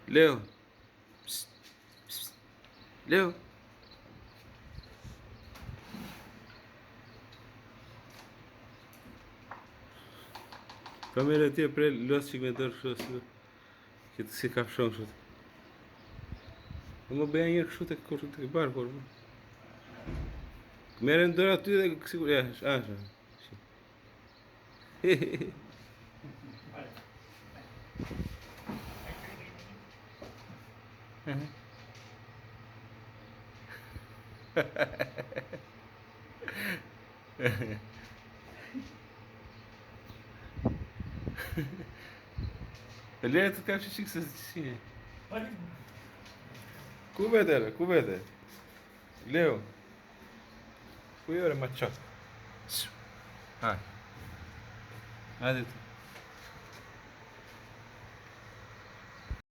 Leo. Psst, psst. Leo. Kamera ti e pre los që me dorë kështu që të si kafshon kështu. Më bëja një kështu të barë, por. Merë në dorë aty dhe sigur, ja, asha. Lea të kapë që se si. Ku vete? Ku vete? Leo. Ku jore ma qak? Hajde. Hajde tu.